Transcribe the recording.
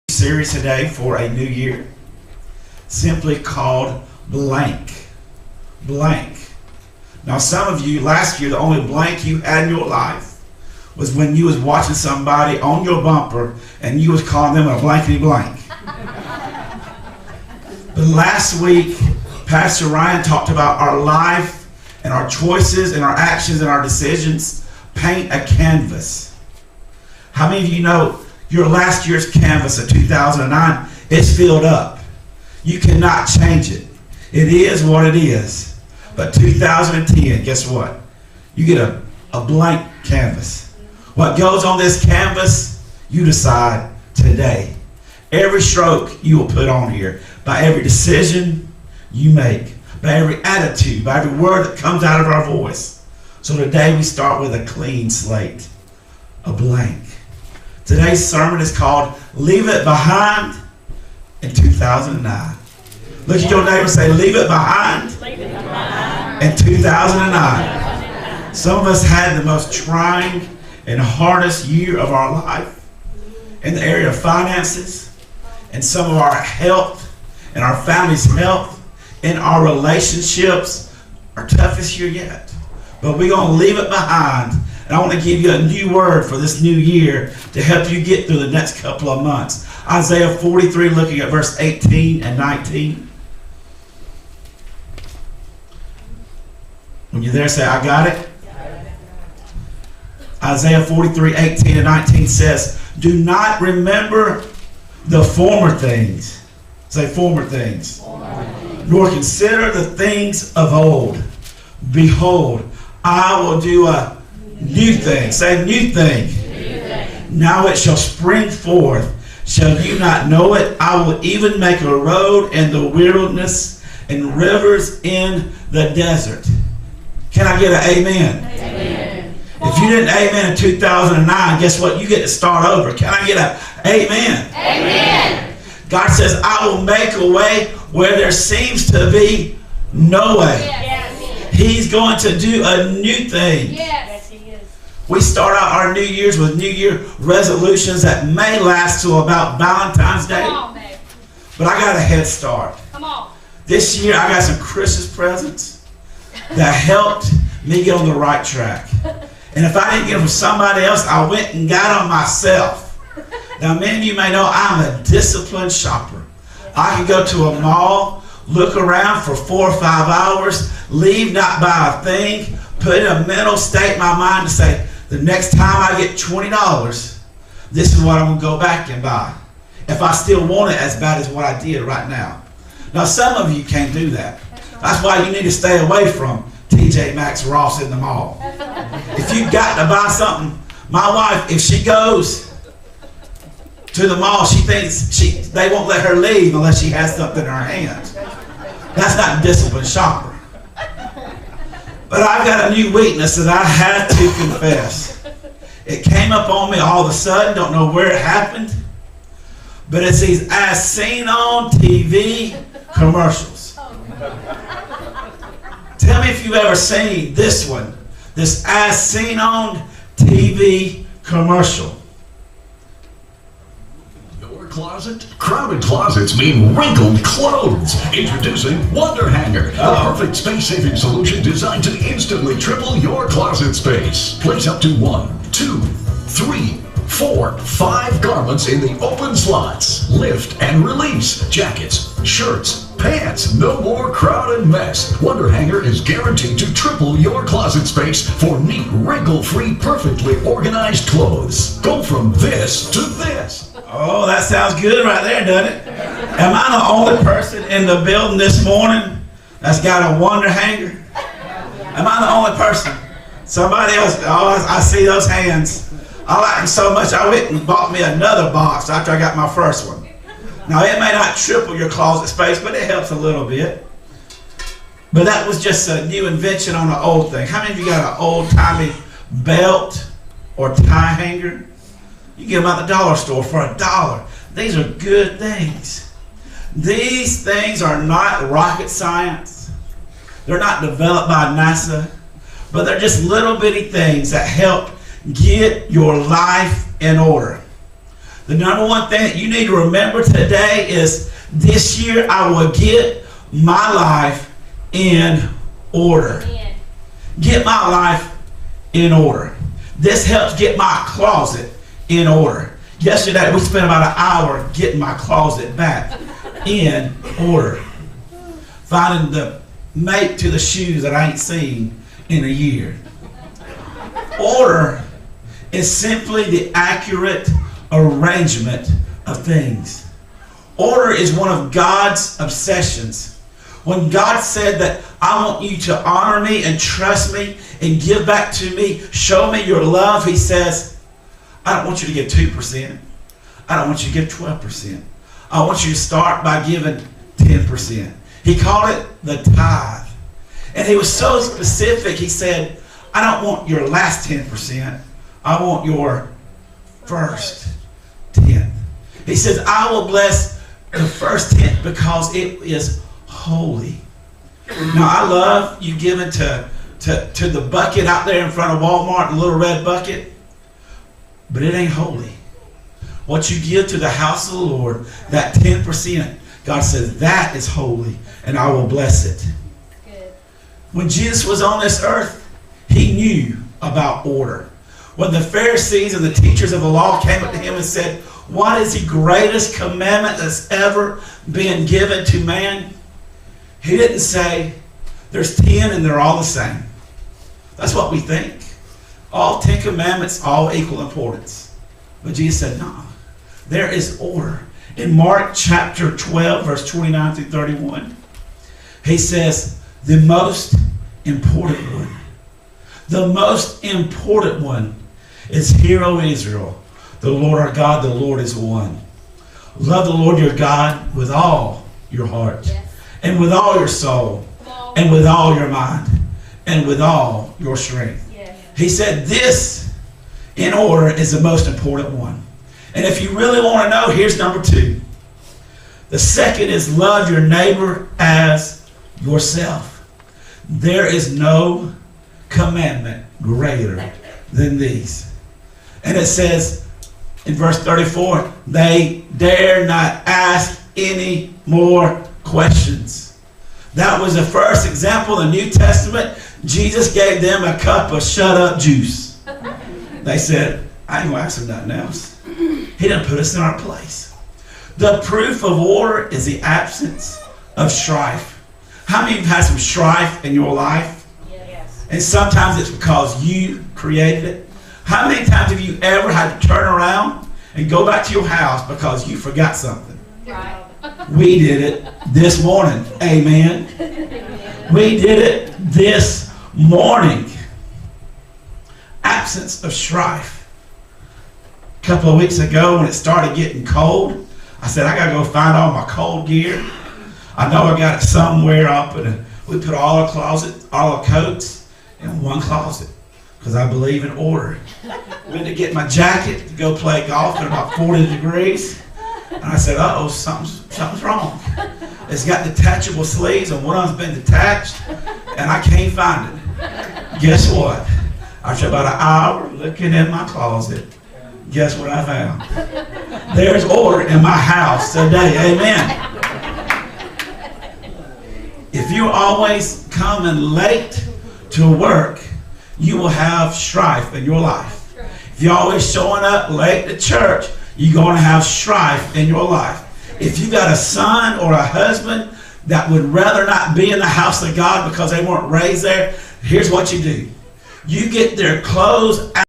Series today for a new year, simply called blank. Blank. Now some of you, last year, the only blank you had in your life was when you was watching somebody on your bumper and you was calling them a blankety blank. But last week, Pastor Ryan talked about our life and our choices and our actions and our decisions paint a canvas. How many of you know your last year's canvas of 2009 is filled up? You cannot change it. It is what it is. But 2010, guess what? You get a blank canvas. What goes on this canvas, you decide today. Every stroke you will put on here, by every decision you make, by every attitude, by every word that comes out of our voice. So today we start with a clean slate, a blank. Today's sermon is called Leave It Behind in 2009. Look at your neighbor and say, leave it behind in 2009. Some of us had the most trying and hardest year of our life in the area of finances, and some of our health and our family's health and our relationships, our toughest year yet. But we're going to leave it behind. And I want to give you a new word for this new year to help you get through the next couple of months. Isaiah 43, looking at verse 18 and 19. When you're there, say, I got it. Isaiah 43, 18 and 19 says, do not remember the former things. Say former things. Nor consider the things of old. Behold, I will do a new thing. Say new thing. New thing. Now it shall spring forth. Shall you not know it? I will even make a road in the wilderness and rivers in the desert. Can I get an amen? Amen. If you didn't amen in 2009, guess what? You get to start over. Can I get an amen? Amen. God says, I will make a way where there seems to be no way. Yes. He's going to do a new thing. Yes. We start out our New Year's with New Year resolutions that may last till about Valentine's Day. Come on, babe. But I got a head start. Come on. This year I got some Christmas presents that helped me get on the right track. And if I didn't get them from somebody else, I went and got them myself. Now many of you may know I'm a disciplined shopper. I can go to a mall, look around for 4 or 5 hours, leave not buy a thing, put in a mental state in my mind to say, the next time I get $20, this is what I'm going to go back and buy. If I still want it as bad as what I did right now. Now some of you can't do that. That's why you need to stay away from TJ Maxx, Ross in the mall. If you've got to buy something, my wife, if she goes to the mall, she thinks they won't let her leave unless she has something in her hands. That's not a disciplined shopper. But I've got a new weakness that I had to confess. It came up on me all of a sudden, don't know where it happened. But it's these as seen on TV commercials. Tell me if you've ever seen this one. This as seen on TV commercial. Closet? Crowded closets mean wrinkled clothes. Introducing Wonder Hanger, the perfect space-saving solution designed to instantly triple your closet space. Place up to 1, 2, 3, 4, 5 garments in the open slots. Lift and release jackets, shirts, pants. No more crowded mess. Wonder Hanger is guaranteed to triple your closet space for neat, wrinkle-free, perfectly organized clothes. Go from this to this. Oh, that sounds good right there, doesn't it? Am I the only person in the building this morning that's got a Wonder Hanger? Am I the only person? Somebody else, oh, I see those hands. I like them so much I went and bought me another box after I got my first one. Now, it may not triple your closet space, but it helps a little bit. But that was just a new invention on an old thing. How many of you got an old-timey belt or tie hanger? You get them at the dollar store for $1. These are good things. These things are not rocket science. They're not developed by NASA. But they're just little bitty things that help get your life in order. The number one thing that you need to remember today is this year I will get my life in order. Amen. Get my life in order. This helps get my closet in order. Yesterday we spent about an hour getting my closet back in order. Finding the mate to the shoes that I ain't seen in a year. Order is simply the accurate arrangement of things. Order is one of God's obsessions. When God said that I want you to honor me and trust me and give back to me, show me your love, he says, I don't want you to give 2%. I don't want you to give 12%. I want you to start by giving 10%. He called it the tithe. And he was so specific, he said, I don't want your last 10%. I want your first 10th. He says, I will bless the first 10th because it is holy. Now, I love you giving to the bucket out there in front of Walmart, the little red bucket, but it ain't holy. What you give to the house of the Lord, that 10%, God says, that is holy, and I will bless it. Good. When Jesus was on this earth, he knew about order. When the Pharisees and the teachers of the law came up to him and said, what is the greatest commandment that's ever been given to man? He didn't say, there's 10 and they're all the same. That's what we think. All 10 commandments, all equal importance. But Jesus said, no, there is order. In Mark chapter 12, verse 29 through 31, he says, the most important one. The most important one is, hear, O Israel, the Lord our God, the Lord is one. Love the Lord your God with all your heart, Yes. and with all your soul, Come on. and with all your mind, and with all your strength. Yes. He said this in order is the most important one. And if you really want to know, here's number 2. The second is love your neighbor as yourself. There is no commandment greater than these. And it says in verse 34, they dare not ask any more questions. That was the first example in the New Testament. Jesus gave them a cup of shut-up juice. They said, I ain't going to ask him nothing else. He didn't put us in our place. The proof of order is the absence of strife. How many of you have had some strife in your life? Yes. And sometimes it's because you created it. How many times have you ever had to turn around and go back to your house because you forgot something? Right. We did it this morning. Amen. We did it this morning. Absence of strife. A couple of weeks ago when it started getting cold, I said, I got to go find all my cold gear. I know I got it somewhere. We put all our closets, all our coats in one closet because I believe in order. Went to get my jacket to go play golf at about 40 degrees. And I said, uh-oh, something's wrong. It's got detachable sleeves and one of them's been detached and I can't find it. Guess what? After about an hour looking in my closet, guess what I found? There's order in my house today. Amen. If you're always coming late to work, you will have strife in your life. If you're always showing up late to church, you're going to have strife in your life. If you got a son or a husband that would rather not be in the house of God because they weren't raised there, here's what you do. You get their clothes out